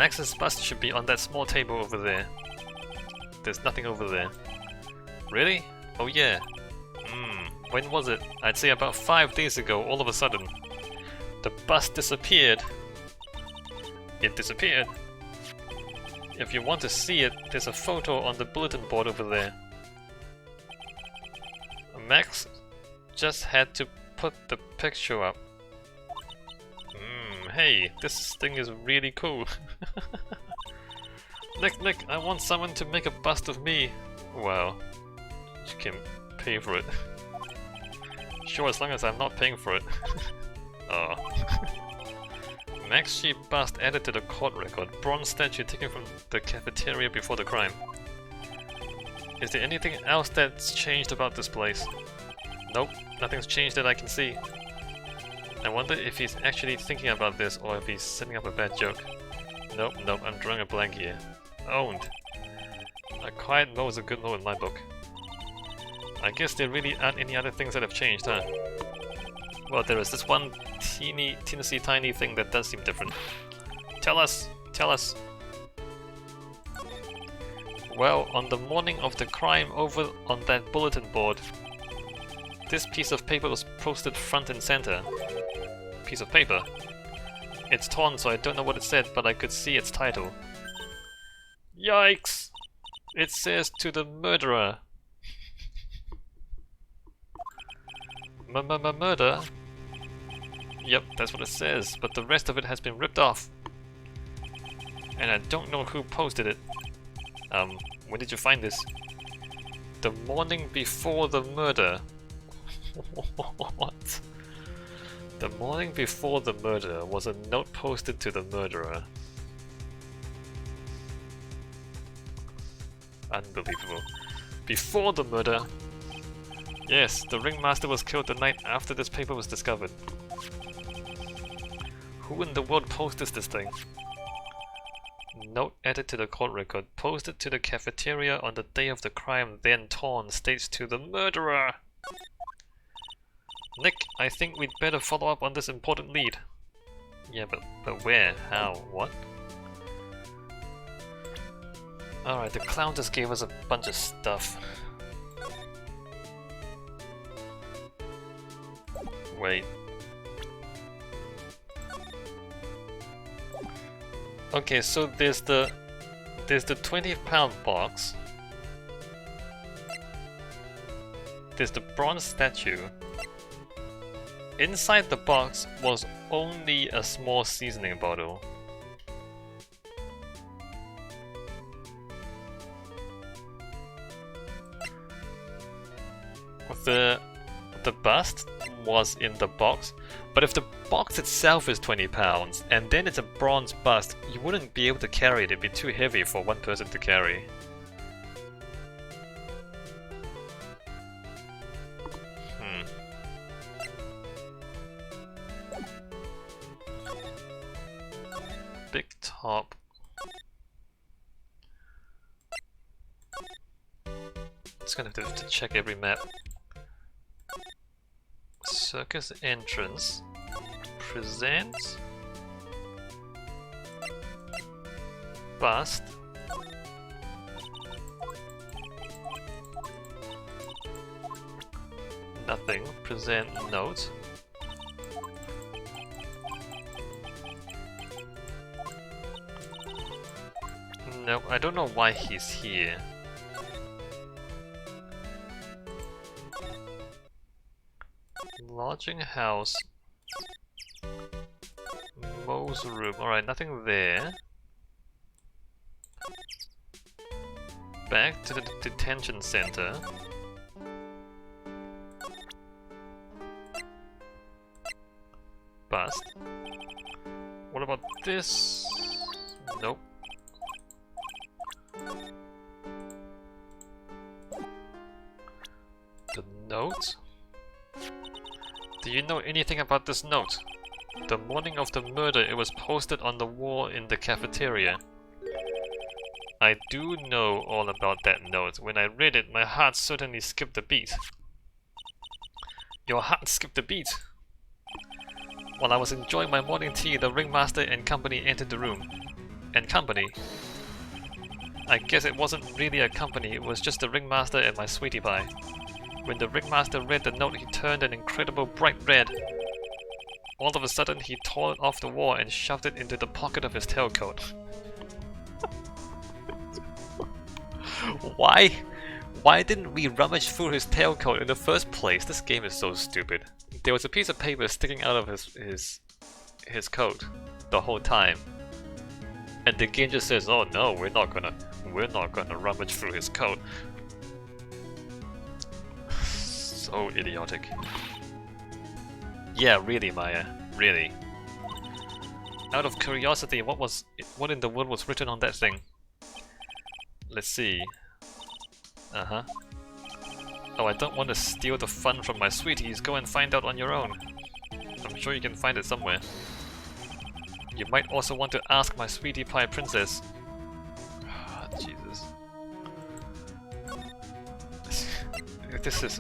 Max's bust should be on that small table over there. There's nothing over there. Really? Oh yeah. When was it? I'd say about 5 days ago, all of a sudden. The bust disappeared. It disappeared. If you want to see it, there's a photo on the bulletin board over there. Max just had to put the picture up. Hey, this thing is really cool. Nick, I want someone to make a bust of me. Well, you can pay for it. Sure, as long as I'm not paying for it. Oh. Max sheep bust added to the court record. Bronze statue taken from the cafeteria before the crime. Is there anything else that's changed about this place? Nope, nothing's changed that I can see. I wonder if he's actually thinking about this or if he's setting up a bad joke. Nope, I'm drawing a blank here. Owned. A quiet no is a good no in my book. I guess there really aren't any other things that have changed, huh? Well, there is this one teensy tiny thing that does seem different. Tell us! Well, on the morning of the crime over on that bulletin board, this piece of paper was posted front and center. Piece of paper? It's torn, so I don't know what it said, but I could see its title. Yikes! It says "to the murderer." Murder? Yep, that's what it says, but the rest of it has been ripped off. And I don't know who posted it. When did you find this? The morning before the murder. What? The morning before the murder was a note posted to the murderer. Unbelievable. Before the murder? Yes, the ringmaster was killed the night after this paper was discovered. Who in the world posted this thing? Note added to the court record. Posted to the cafeteria on the day of the crime, then torn. States "to the murderer." Nick, I think we'd better follow up on this important lead. Yeah, but where? How? What? Alright, the clown just gave us a bunch of stuff. Wait. Okay, so there's the 20-pound box. There's the bronze statue. Inside the box was only a small seasoning bottle. The bust was in the box, but if the box itself is 20 pounds and then it's a bronze bust, you wouldn't be able to carry it. It'd be too heavy for one person to carry. Big top. Just gonna have to check every map. Circus entrance. Present. Bust. Nothing. Present note. No, I don't know why he's here. Lodging house. Mo's room. Alright, nothing there. Back to the detention center. Bust. What about this? Nope. The note? Do you know anything about this note? The morning of the murder, it was posted on the wall in the cafeteria. I do know all about that note. When I read it, my heart certainly skipped a beat. Your heart skipped a beat? While I was enjoying my morning tea, the ringmaster and company entered the room. and company. I guess it wasn't really a company, it was just the ringmaster and my sweetie pie. When the ringmaster read the note, he turned an incredible bright red. All of a sudden, he tore it off the wall and shoved it into the pocket of his tailcoat. Why? Why didn't we rummage through his tailcoat in the first place? This game is so stupid. There was a piece of paper sticking out of his coat the whole time. And the game just says, "Oh no, we're not gonna rummage through his coat." So idiotic. Yeah, really, Maya. Really. Out of curiosity, what in the world was written on that thing? Let's see. Uh-huh. Oh, I don't want to steal the fun from my sweeties. Go and find out on your own. I'm sure you can find it somewhere. You might also want to ask my sweetie pie princess. Oh, Jesus. This is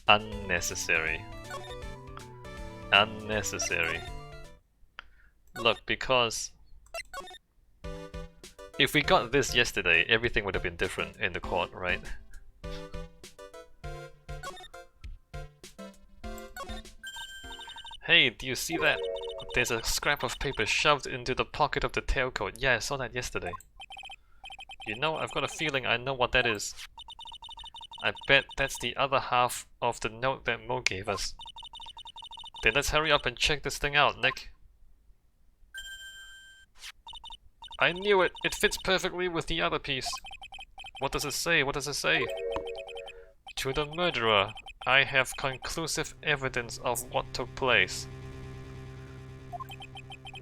unnecessary. Unnecessary. Look, because if we got this yesterday, everything would have been different in the court, right? Hey, do you see that? There's a scrap of paper shoved into the pocket of the tailcoat. Yeah, I saw that yesterday. You know, I've got a feeling I know what that is. I bet that's the other half of the note that Mo gave us. Then let's hurry up and check this thing out, Nick. I knew it! It fits perfectly with the other piece. What does it say? What does it say? To the murderer, I have conclusive evidence of what took place.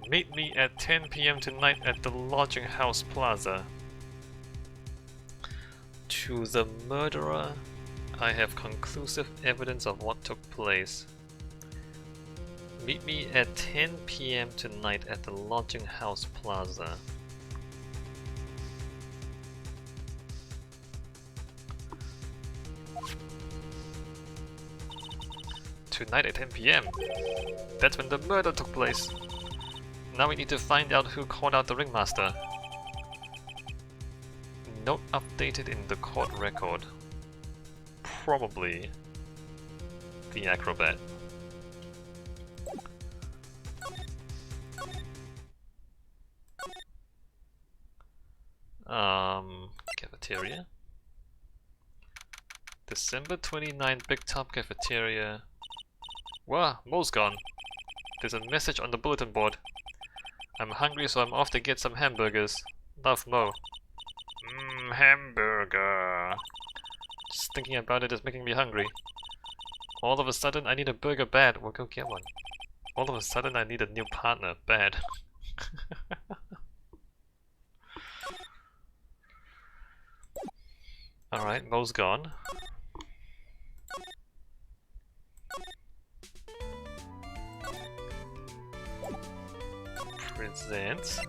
Meet me at 10 PM tonight at the lodging house plaza. To the murderer, I have conclusive evidence of what took place. Meet me at 10 PM tonight at the lodging house plaza. Tonight at 10 PM. That's when the murder took place. Now we need to find out who called out the ringmaster. Note updated in the court record. Probably the acrobat. Cafeteria. December 29, Big Top Cafeteria. Wah, Mo's gone. There's a message on the bulletin board. I'm hungry, so I'm off to get some hamburgers. Love, Mo. Hamburger. Just thinking about it is making me hungry. All of a sudden, I need a burger bad. We'll go get one. All of a sudden, I need a new partner bad. Alright, Mo's gone. Presents.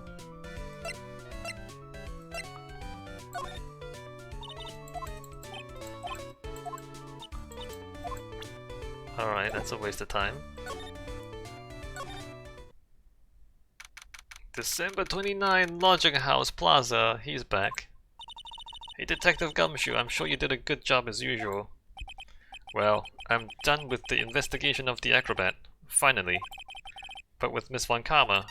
Alright, that's a waste of time. December 29, Lodging House Plaza. He's back. Hey, Detective Gumshoe, I'm sure you did a good job as usual. Well, I'm done with the investigation of the acrobat. Finally. But with Miss Von Karma.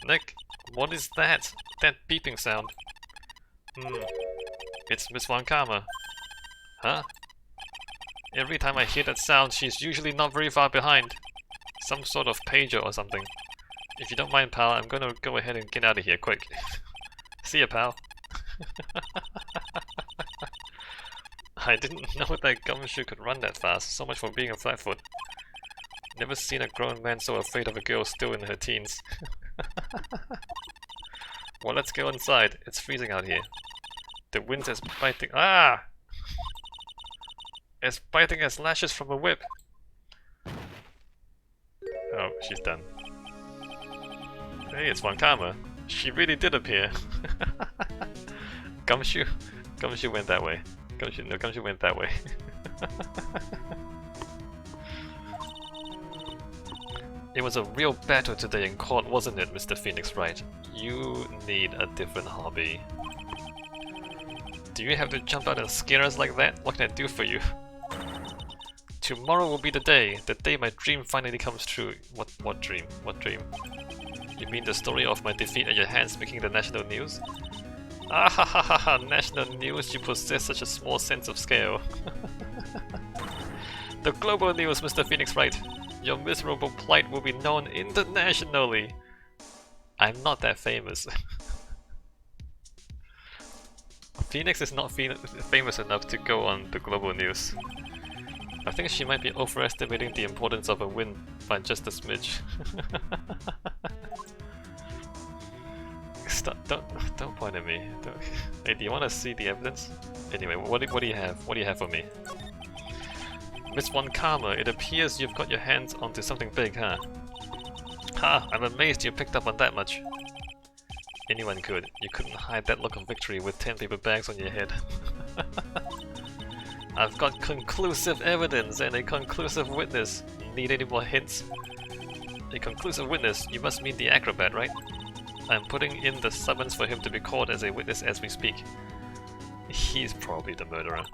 Nick, what is that? That beeping sound. It's Miss Von Karma. Huh? Every time I hear that sound, she's usually not very far behind. Some sort of pager or something. If you don't mind, pal, I'm gonna go ahead and get out of here quick. See ya, pal. I didn't know that Gumshoe could run that fast. So much for being a flatfoot. Never seen a grown man so afraid of a girl still in her teens. Well, let's go inside. It's freezing out here. The wind is biting. Ah! It's biting as lashes from a whip. Oh, she's done. Hey, it's Von Karma. She really did appear. Gumshoe went that way. Gumshoe went that way. It was a real battle today in court, wasn't it, Mr. Phoenix Wright? You need a different hobby. Do you have to jump out and scare us like that? What can I do for you? Tomorrow will be the day my dream finally comes true. What dream? What dream? You mean the story of my defeat at your hands making the national news? Ah ha ha ha ha! National news, you possess such a small sense of scale. The global news, Mr. Phoenix Wright. Your miserable plight will be known internationally. I'm not that famous. Phoenix is not famous enough to go on the global news. I think she might be overestimating the importance of a win by just a smidge. Stop! Don't point at me. Hey, do you want to see the evidence? Anyway, what do you have? What do you have for me? Miss Von Karma, it appears you've got your hands onto something big, huh? Ha! I'm amazed you picked up on that much. Anyone could. You couldn't hide that look of victory with 10 paper bags on your head. I've got conclusive evidence and a conclusive witness. Need any more hints? A conclusive witness? You must mean the acrobat, right? I'm putting in the summons for him to be called as a witness as we speak. He's probably the murderer.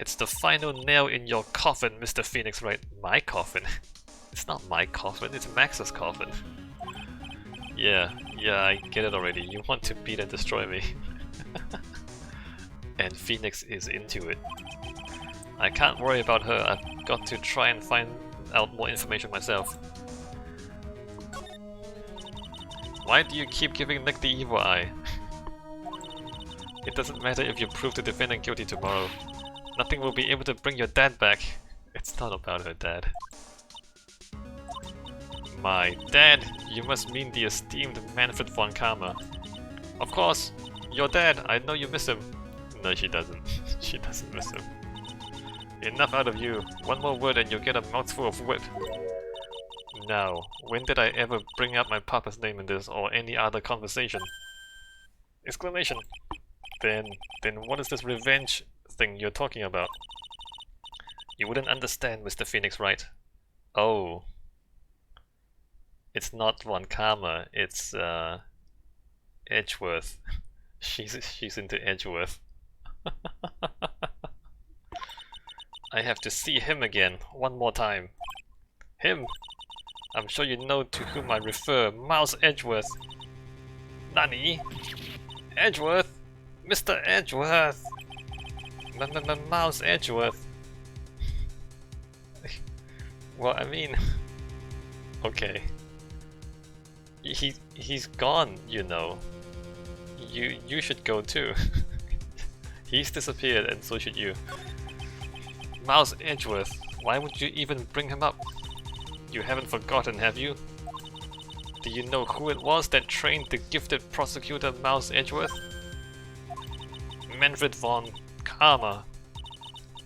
It's the final nail in your coffin, Mr. Phoenix Wright. My coffin? It's not my coffin, it's Max's coffin. Yeah, I get it already. You want to beat and destroy me. And Phoenix is into it. I can't worry about her, I've got to try and find out more information myself. Why do you keep giving Nick the evil eye? It doesn't matter if you prove the defendant guilty tomorrow. Nothing will be able to bring your dad back. It's not about her dad. My dad? You must mean the esteemed Manfred von Karma. Of course, your dad. I know you miss him. No, she doesn't. She doesn't miss him. Enough out of you. One more word and you'll get a mouthful of whip. Now, when did I ever bring up my papa's name in this or any other conversation? Exclamation. Then what is this revenge thing you're talking about? You wouldn't understand, Mr. Phoenix Wright. Oh. It's not Von Karma, it's Edgeworth. She's into Edgeworth. I have to see him again, one more time. Him? I'm sure you know to whom I refer, Mouse Edgeworth. Nani? Edgeworth? Mr. Edgeworth! Mouse Edgeworth. Well, I mean... Okay. He's gone, you know. You should go too. He's disappeared and so should you. Mouse Edgeworth, why would you even bring him up? You haven't forgotten, have you? Do you know who it was that trained the gifted prosecutor Mouse Edgeworth? Manfred von Karma.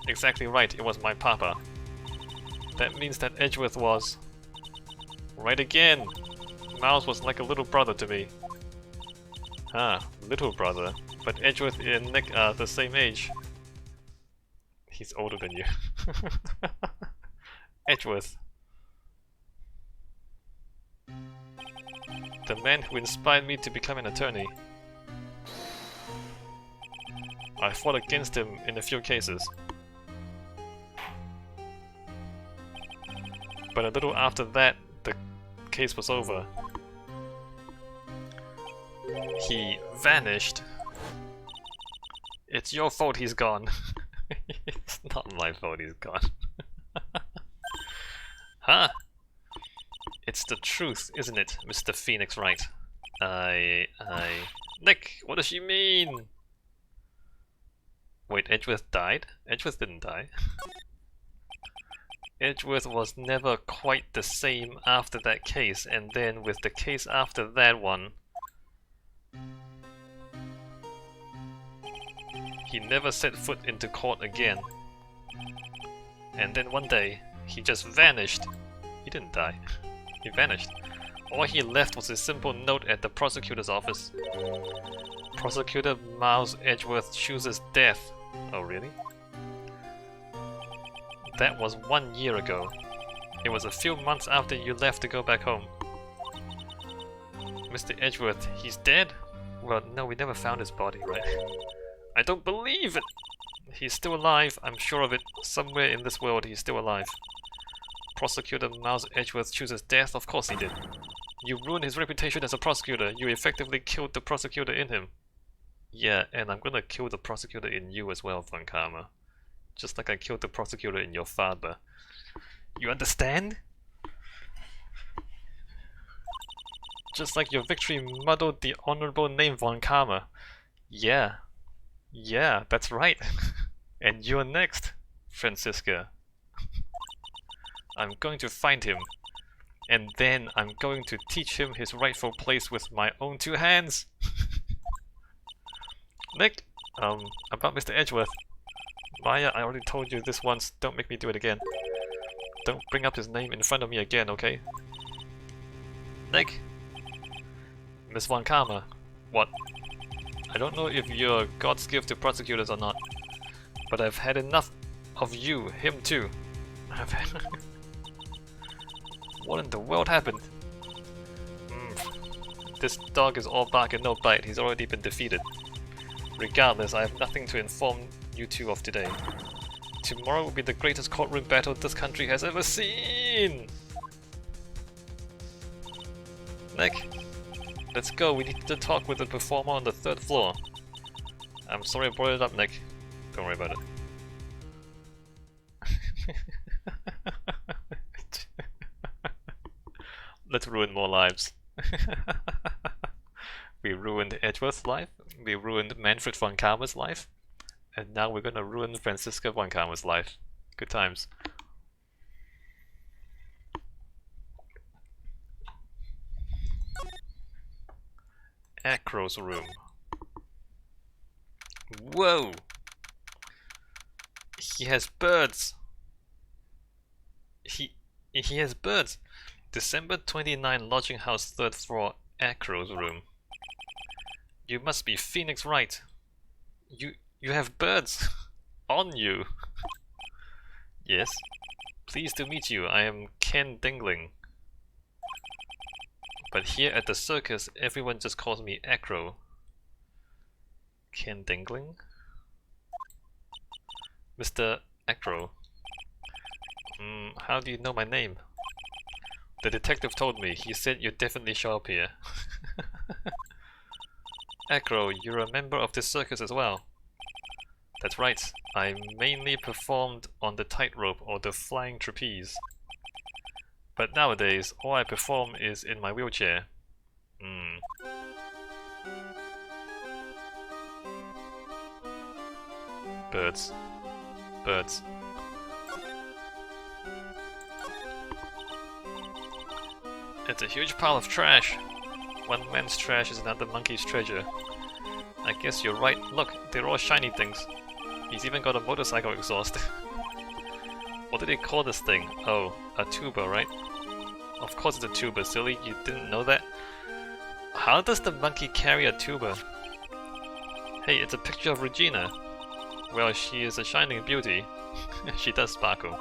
Exactly right, it was my papa. That means that Edgeworth was... Right again! Mouse was like a little brother to me. Ah, little brother. But Edgeworth and Nick are the same age. He's older than you. Edgeworth. The man who inspired me to become an attorney. I fought against him in a few cases. But a little after that, the case was over. He vanished. It's your fault he's gone. It's not my fault he's gone. Huh? It's the truth, isn't it, Mr. Phoenix Wright? Nick, what does she mean? Wait, Edgeworth died? Edgeworth didn't die. Edgeworth was never quite the same after that case, and then with the case after that one, he never set foot into court again. And then one day, he just vanished. He didn't die. He vanished. All he left was a simple note at the prosecutor's office. Prosecutor Mouse Edgeworth chooses death. Oh, really? That was 1 year ago. It was a few months after you left to go back home. Mr. Edgeworth, he's dead? Well, no, we never found his body, right? I don't believe it! He's still alive, I'm sure of it. Somewhere in this world, he's still alive. Prosecutor Miles Edgeworth chooses death? Of course he did. You ruined his reputation as a prosecutor. You effectively killed the prosecutor in him. Yeah, and I'm gonna kill the prosecutor in you as well, Von Karma. Just like I killed the prosecutor in your father. You understand? Just like your victory muddled the honorable name Von Karma. Yeah. Yeah, that's right. And you're next, Franziska. I'm going to find him. And then I'm going to teach him his rightful place with my own two hands. Nick, about Mr. Edgeworth. Maya, I already told you this once. Don't make me do it again. Don't bring up his name in front of me again, okay? Nick? Miss Von Karma. What? I don't know if you're God's gift to prosecutors or not, but I've had enough of you, him too. What in the world happened? This dog is all bark and no bite. He's already been defeated. Regardless, I have nothing to inform you two of today. Tomorrow will be the greatest courtroom battle this country has ever seen! Nick, let's go. We need to talk with the performer on the 3rd floor. I'm sorry I brought it up, Nick. Don't worry about it. Let's ruin more lives. We ruined Edgeworth's life, we ruined Manfred Von Karma's life, and now we're gonna ruin Franziska Von Karma's life. Good times. Acro's room. Whoa! He has birds! He has birds! December 29, lodging house 3rd floor, Acro's room. You must be Phoenix Wright. You have birds on you. Yes. Pleased to meet you. I am Ken Dingling. But here at the circus, everyone just calls me Acro. Ken Dingling? Mr. Acro. How do you know my name? The detective told me. He said you'd definitely show up here. Acro, you're a member of this circus as well. That's right. I mainly performed on the tightrope or the flying trapeze. But nowadays, all I perform is in my wheelchair. Birds. Birds. It's a huge pile of trash. One man's trash is another monkey's treasure. I guess you're right. Look, they're all shiny things. He's even got a motorcycle exhaust. What do they call this thing? Oh, a tuba, right? Of course it's a tuba, silly. You didn't know that? How does the monkey carry a tuba? Hey, it's a picture of Regina. Well, she is a shining beauty. She does sparkle.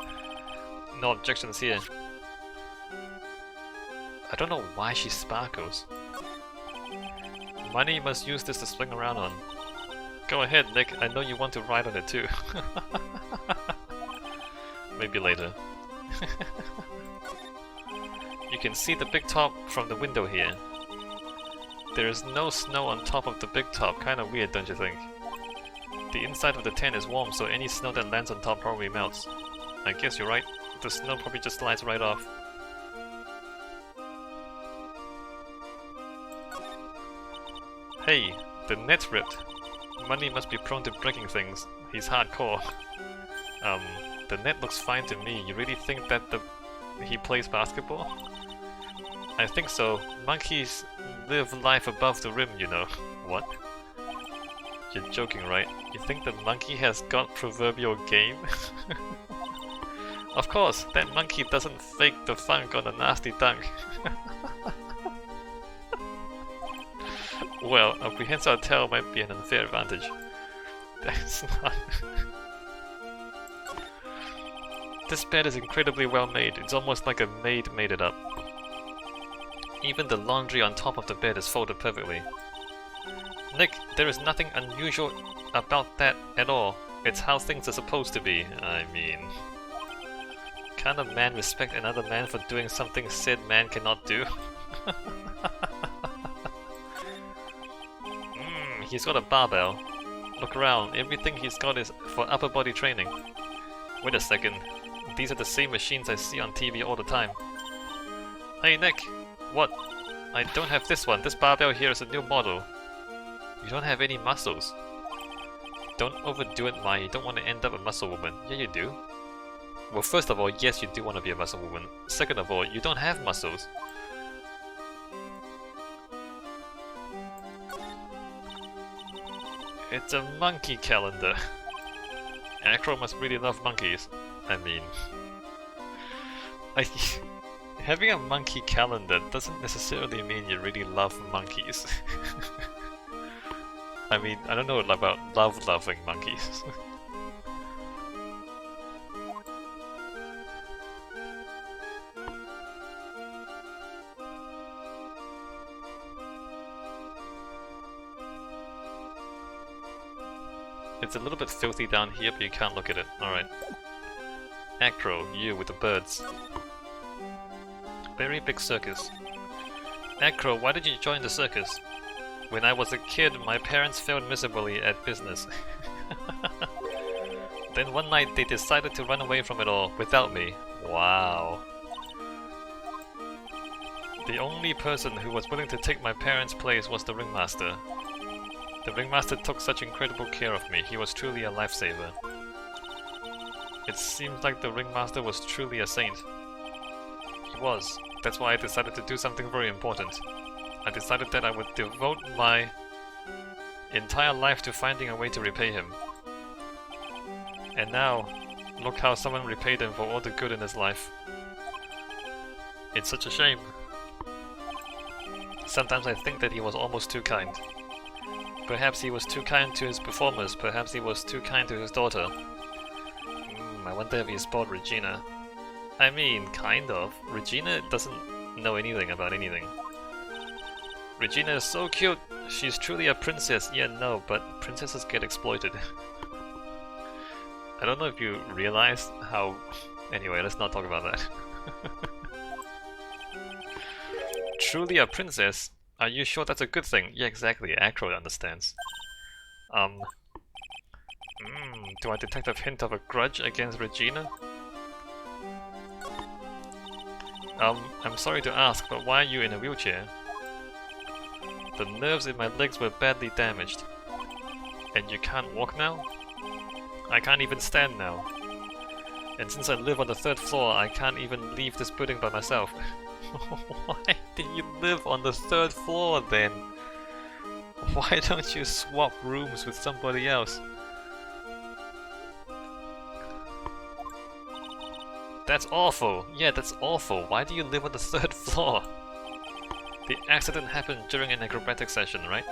No objections here. I don't know why she sparkles. Money must use this to swing around on. Go ahead, Nick. I know you want to ride on it too. Maybe later. You can see the big top from the window here. There is no snow on top of the big top. Kinda weird, don't you think? The inside of the tent is warm, so any snow that lands on top probably melts. I guess you're right. The snow probably just slides right off. Hey, the net's ripped. Money must be prone to breaking things. He's hardcore. The net looks fine to me. You really think that he plays basketball? I think so. Monkeys live life above the rim, you know. What? You're joking, right? You think the monkey has got proverbial game? Of course, that monkey doesn't fake the funk on a nasty dunk. Well, a prehensile tail might be an unfair advantage. That's not... This bed is incredibly well made. It's almost like a maid made it up. Even the laundry on top of the bed is folded perfectly. Nick, there is nothing unusual about that at all. It's how things are supposed to be. I mean... Can a man respect another man for doing something said man cannot do? He's got a barbell. Look around, everything he's got is for upper body training. Wait a second, these are the same machines I see on TV all the time. Hey Nick, what? I don't have this one, this barbell here is a new model. You don't have any muscles. Don't overdo it, Mai, you don't want to end up a muscle woman. Yeah you do. Well, first of all, yes you do want to be a muscle woman. Second of all, you don't have muscles. It's a monkey calendar. Acro must really love monkeys. I mean... having a monkey calendar doesn't necessarily mean you really love monkeys. I mean, I don't know about loving monkeys. It's a little bit filthy down here, but you can't look at it. Alright. Acro, you with the birds. Very big circus. Acro, why did you join the circus? When I was a kid, my parents failed miserably at business. Then one night they decided to run away from it all, without me. Wow. The only person who was willing to take my parents' place was the ringmaster. The ringmaster took such incredible care of me. He was truly a lifesaver. It seems like the ringmaster was truly a saint. He was. That's why I decided to do something very important. I decided that I would devote my entire life to finding a way to repay him. And now, look how someone repaid him for all the good in his life. It's such a shame. Sometimes I think that he was almost too kind. Perhaps he was too kind to his performers, perhaps he was too kind to his daughter. I wonder if he spoiled Regina. I mean, kind of. Regina doesn't know anything about anything. Regina is so cute! She's truly a princess. Yeah, no, but princesses get exploited. I don't know if you realize how... Anyway, let's not talk about that. Truly a princess? Are you sure that's a good thing? Yeah, exactly. Acro understands. Do I detect a hint of a grudge against Regina? I'm sorry to ask, but why are you in a wheelchair? The nerves in my legs were badly damaged. And you can't walk now? I can't even stand now. And since I live on the 3rd floor, I can't even leave this building by myself. Why do you live on the 3rd floor then? Why don't you swap rooms with somebody else? That's awful! Yeah, that's awful. Why do you live on the 3rd floor? The accident happened during an acrobatic session, right?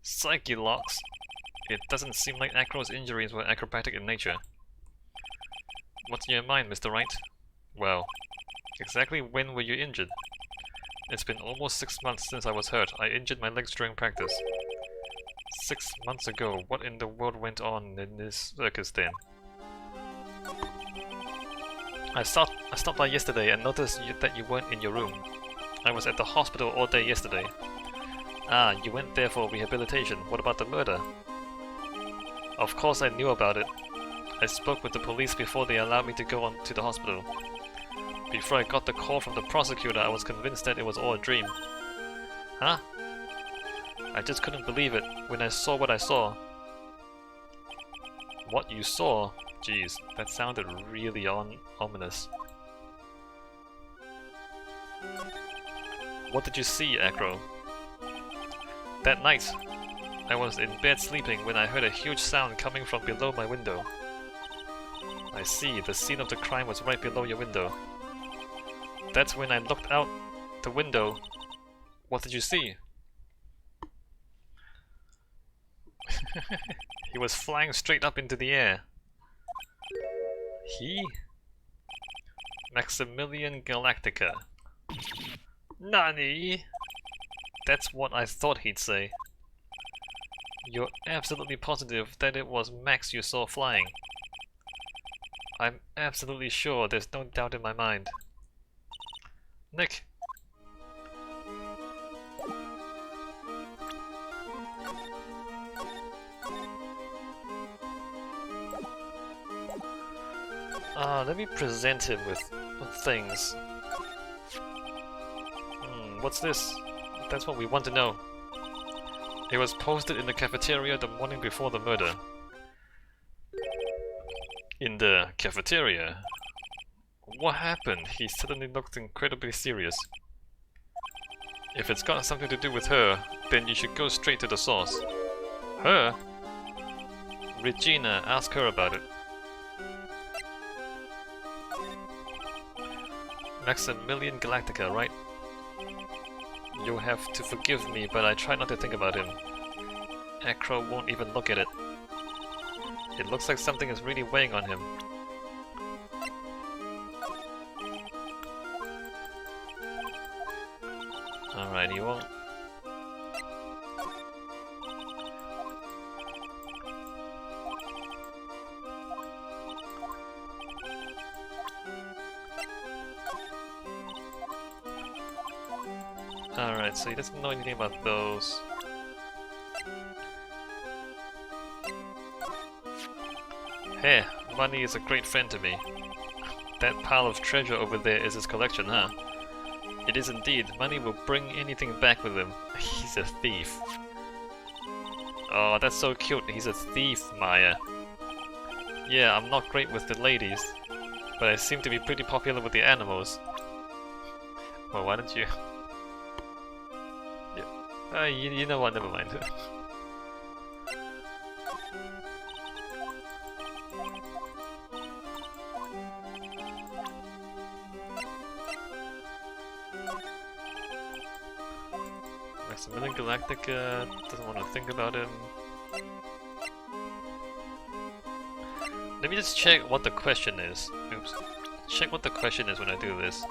Psyche locks. It doesn't seem like Acro's injuries were acrobatic in nature. What's in your mind, Mr. Wright? Well, exactly when were you injured? It's been almost 6 months since I was hurt. I injured my legs during practice. 6 months ago, what in the world went on in this circus then? I stopped by yesterday and noticed that you weren't in your room. I was at the hospital all day yesterday. Ah, you went there for rehabilitation. What about the murder? Of course I knew about it. I spoke with the police before they allowed me to go on to the hospital. Before I got the call from the prosecutor, I was convinced that it was all a dream. Huh? I just couldn't believe it when I saw what I saw. What you saw? Jeez, that sounded really ominous. What did you see, Acro? That night, I was in bed sleeping when I heard a huge sound coming from below my window. I see, the scene of the crime was right below your window. That's when I looked out the window. What did you see? He was flying straight up into the air. He? Maximilian Galactica. Nani? That's what I thought he'd say. You're absolutely positive that it was Max you saw flying? I'm absolutely sure, there's no doubt in my mind. Nick! Let me present him with things. What's this? That's what we want to know. It was posted in the cafeteria the morning before the murder. In the cafeteria? What happened? He suddenly looked incredibly serious. If it's got something to do with her, then you should go straight to the source. Her? Regina, ask her about it. Maximilian Galactica, right? You'll have to forgive me, but I try not to think about him. Acro won't even look at it. It looks like something is really weighing on him. Alright, he won't. Alright, so he doesn't know anything about those. Hey, money is a great friend to me. That pile of treasure over there is his collection, huh? It is indeed. Money will bring anything back with him. He's a thief. Oh, that's so cute. He's a thief, Maya. Yeah, I'm not great with the ladies, but I seem to be pretty popular with the animals. Well, why don't you... You know what, never mind. Maximilian Galactica doesn't want to think about him. Let me just check what the question is. Oops. Check what the question is when I do this.